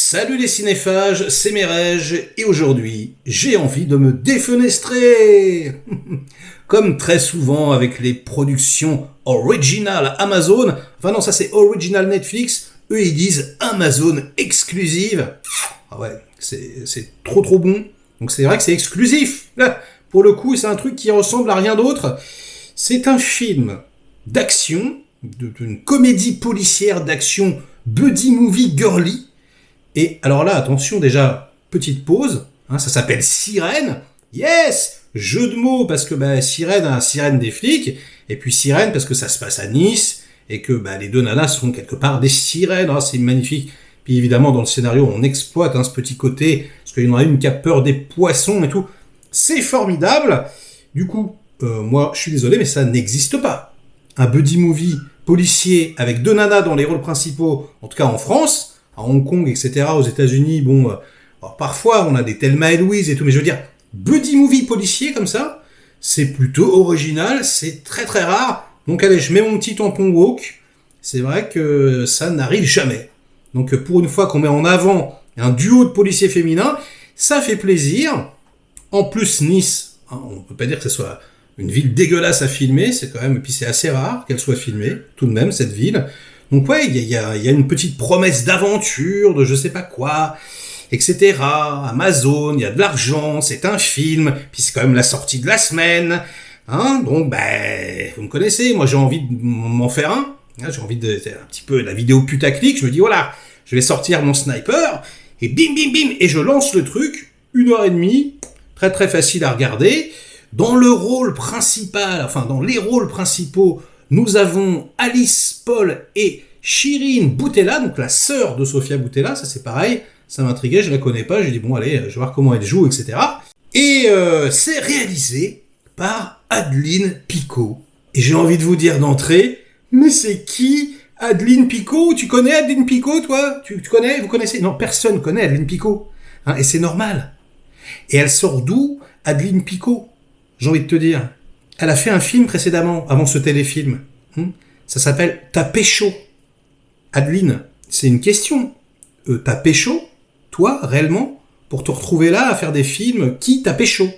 Salut les cinéphages, c'est Merege, et aujourd'hui, j'ai envie de me défenestrer. Comme très souvent avec les productions original Amazon, enfin non, ça c'est original Netflix, eux ils disent Amazon exclusive. Ah ouais, c'est trop bon, donc c'est vrai que c'est exclusif. Là, pour le coup, c'est un truc qui ressemble à rien d'autre. C'est un film d'action, d'une comédie policière d'action buddy movie girly. Et alors là, attention déjà, petite pause, ça s'appelle Sirène. Yes, jeu de mots parce que sirène des flics, et puis sirène parce que ça se passe à Nice, et que les deux nanas sont quelque part des sirènes, c'est magnifique. Puis évidemment, dans le scénario, on exploite ce petit côté, parce qu'il y en a une qui a peur des poissons et tout. C'est formidable. Du coup, moi, je suis désolé, mais ça n'existe pas. Un buddy movie policier avec deux nanas dans les rôles principaux, en tout cas en France, à Hong Kong, etc., aux États-Unis, alors parfois on a des Thelma et Louise et tout, mais je veux dire, buddy movie policier comme ça, c'est plutôt original, c'est très très rare. Donc allez, je mets mon petit tampon woke. C'est vrai que ça n'arrive jamais. Donc pour une fois qu'on met en avant un duo de policiers féminins, ça fait plaisir. En plus, Nice, on peut pas dire que ce soit une ville dégueulasse à filmer, c'est quand même, et puis c'est assez rare qu'elle soit filmée, tout de même, cette ville. Donc ouais, il y a une petite promesse d'aventure, de je sais pas quoi, etc. Amazon, il y a de l'argent, c'est un film, puis c'est quand même la sortie de la semaine. Donc vous me connaissez, moi j'ai envie de m'en faire un. J'ai envie de un petit peu la vidéo putaclic, je me dis voilà, je vais sortir mon sniper, et bim bim bim, et je lance le truc, 1h30, très très facile à regarder. Dans le rôle principal, dans les rôles principaux, nous avons Alice Paul et Shirin Boutella, donc la sœur de Sofia Boutella, ça c'est pareil, ça m'intriguait, je la connais pas, j'ai dit bon allez, je vais voir comment elle joue, etc. Et c'est réalisé par Adeline Picot. Et j'ai envie de vous dire d'entrée, mais c'est qui Adeline Picot? Tu connais Adeline Picot, toi? Tu connais? Vous connaissez? Non, personne connaît Adeline Picot. Et c'est normal. Et elle sort d'où, Adeline Picot? J'ai envie de te dire. Elle a fait un film précédemment, avant ce téléfilm. Ça s'appelle T'as pécho. Adeline, c'est une question. T'as pécho, toi, réellement, pour te retrouver là à faire des films, qui t'a pécho?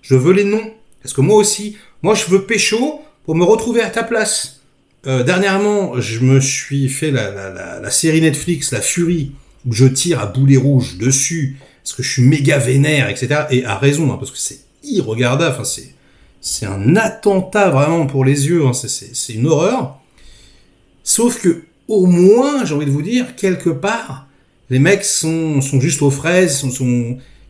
Je veux les noms. Parce que moi aussi, je veux pécho pour me retrouver à ta place. Dernièrement, je me suis fait la série Netflix, La Furie, où je tire à boulet rouge dessus, parce que je suis méga vénère, etc. Et à raison, parce que c'est irregardable, c'est un attentat vraiment pour les yeux, c'est une horreur. Sauf que, au moins, j'ai envie de vous dire, quelque part, les mecs sont juste aux fraises,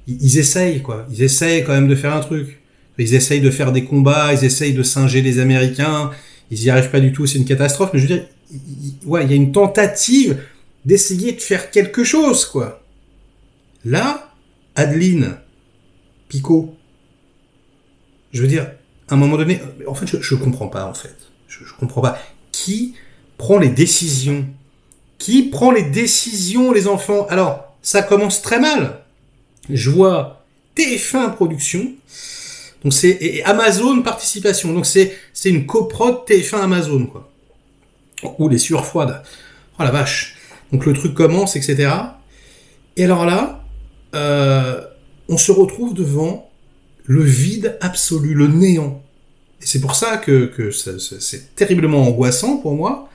ils essayent, quoi. Ils essayent quand même de faire un truc. Ils essayent de faire des combats, ils essayent de singer les Américains, ils y arrivent pas du tout, c'est une catastrophe, mais je veux dire, il y a une tentative d'essayer de faire quelque chose, quoi. Là, Adeline Picot, je veux dire, à un moment donné, en fait, je comprends pas, en fait. Je comprends pas. Qui prend les décisions? Qui prend les décisions, les enfants? Alors, ça commence très mal. Je vois TF1 Production, donc et Amazon Participation, donc c'est une coprod TF1 Amazon, quoi. Ouh, les sueurs froides. Oh la vache. Donc le truc commence, etc. Et alors là, on se retrouve devant le vide absolu, le néant. Et c'est pour ça que c'est terriblement angoissant pour moi.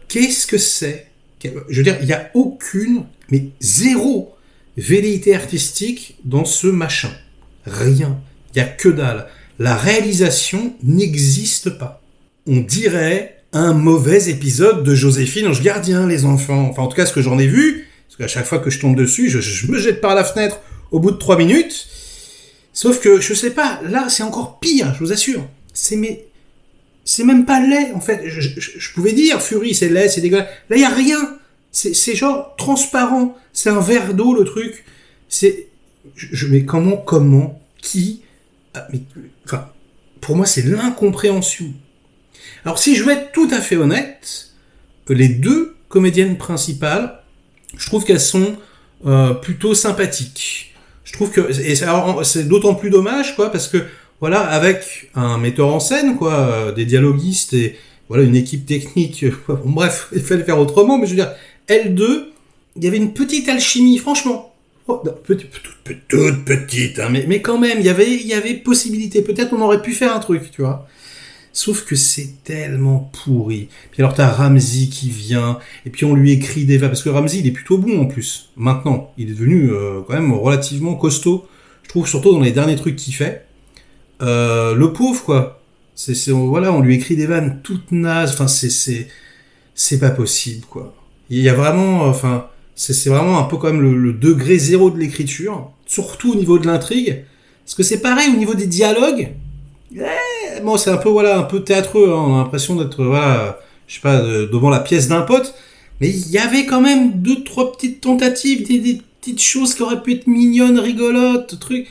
Qu'est-ce que c'est? Je veux dire, il n'y a aucune, mais zéro velléité artistique dans ce machin. Rien. Il n'y a que dalle. La réalisation n'existe pas. On dirait un mauvais épisode de Joséphine Ange Gardien, les enfants. Enfin, en tout cas, ce que j'en ai vu, parce qu'à chaque fois que je tombe dessus, je me jette par la fenêtre au bout de 3 minutes. Sauf que, je sais pas, là, c'est encore pire, je vous assure. C'est même pas laid, en fait. Je pouvais dire, Fury, c'est laid, c'est dégueulasse. Là, il y a rien. C'est genre transparent. C'est un verre d'eau, le truc. Mais comment, qui, pour moi, c'est l'incompréhension. Alors, si je veux être tout à fait honnête, les deux comédiennes principales, je trouve qu'elles sont plutôt sympathiques. Je trouve que c'est d'autant plus dommage, quoi, parce que voilà, avec un metteur en scène, quoi, des dialoguistes et voilà une équipe technique. Bref, il fallait faire autrement, mais je veux dire, elles deux, il y avait une petite alchimie, franchement. Oh, non, toute petite, hein, mais quand même, il y avait possibilité. Peut-être on aurait pu faire un truc, tu vois. Sauf que c'est tellement pourri. Puis alors t'as Ramsey qui vient, et puis on lui écrit des vannes, parce que Ramsey il est plutôt bon en plus. Maintenant, il est devenu quand même relativement costaud. Je trouve surtout dans les derniers trucs qu'il fait. Le pauvre quoi. Voilà, on lui écrit des vannes toutes nazes. Enfin c'est pas possible quoi. Il y a vraiment, enfin c'est vraiment un peu quand même le degré zéro de l'écriture, surtout au niveau de l'intrigue. Parce que c'est pareil au niveau des dialogues. Bon, c'est un peu voilà, un peu théâtreux, hein. On a l'impression d'être voilà, je sais pas, devant la pièce d'un pote, mais il y avait quand même 2-3 petites tentatives, des petites choses qui auraient pu être mignonnes, rigolotes, trucs.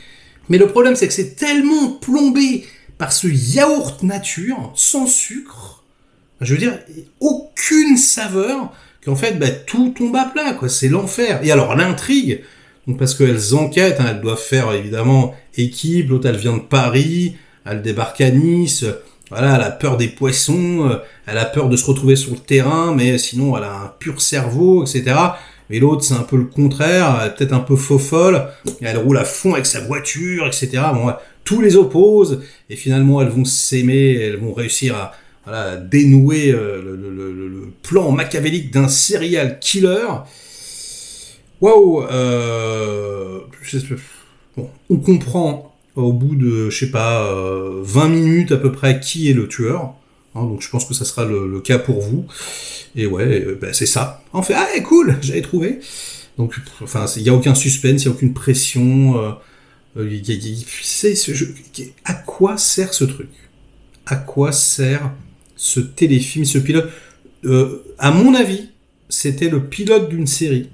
Mais le problème c'est que c'est tellement plombé par ce yaourt nature sans sucre. Je veux dire, aucune saveur qu'en fait bah, tout tombe à plat quoi, c'est l'enfer. Et alors l'intrigue, donc parce qu'elles enquêtent, hein, elles doivent faire évidemment équipe, l'autre elle vient de Paris, elle débarque à Nice, voilà, elle a peur des poissons, elle a peur de se retrouver sur le terrain, mais sinon elle a un pur cerveau, etc. Mais l'autre c'est un peu le contraire, elle est peut-être un peu faux-folle, elle roule à fond avec sa voiture, etc. Bon, ouais, tout les oppose, et finalement elles vont s'aimer, elles vont réussir à voilà, dénouer le plan machiavélique d'un serial killer. Waouh, bon, on comprend au bout de, je sais pas, 20 minutes à peu près qui est le tueur. Hein, donc je pense que ça sera le cas pour vous. Et ouais, bah, c'est ça. On fait, ah cool, j'avais trouvé. Donc, enfin, il n'y a aucun suspense, il n'y a aucune pression. C'est ce jeu. À quoi sert ce truc? À quoi sert ce téléfilm, ce pilote? À mon avis, c'était le pilote d'une série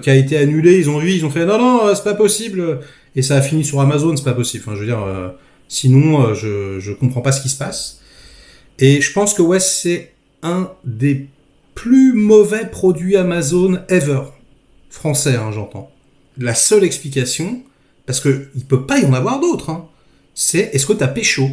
qui a été annulé. Ils ont vu, ils ont fait non, c'est pas possible. Et ça a fini sur Amazon, c'est pas possible. Enfin, je veux dire, sinon, je comprends pas ce qui se passe. Et je pense que ouais, c'est un des plus mauvais produits Amazon ever. Français, hein, j'entends. La seule explication, parce que il peut pas y en avoir d'autres, hein, c'est est-ce que t'as pécho?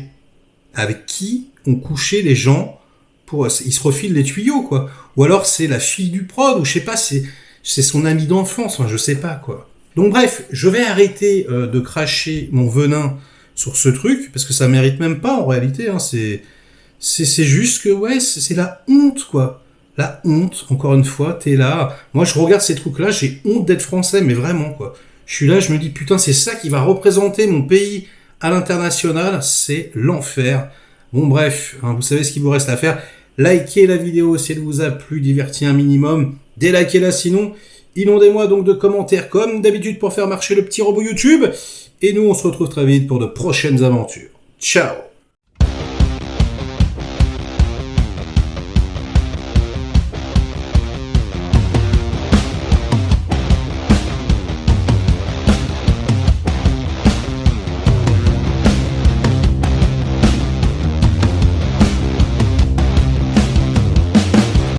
Avec qui ont couché les gens pour, ils se refilent les tuyaux, quoi. Ou alors c'est la fille du prod, ou je sais pas, c'est son ami d'enfance, enfin, je sais pas, quoi. Donc bref, je vais arrêter de cracher mon venin sur ce truc, parce que ça mérite même pas, en réalité, hein, c'est juste que, ouais, c'est la honte, quoi. La honte, encore une fois, t'es là. Moi, je regarde ces trucs-là, j'ai honte d'être français, mais vraiment, quoi. Je suis là, je me dis, putain, c'est ça qui va représenter mon pays à l'international, c'est l'enfer. Bon, bref, hein, vous savez ce qu'il vous reste à faire. Likez la vidéo si elle vous a plu, diverti un minimum. Délikez-la sinon. Inondez-moi donc de commentaires comme d'habitude pour faire marcher le petit robot YouTube. Et nous, on se retrouve très vite pour de prochaines aventures. Ciao!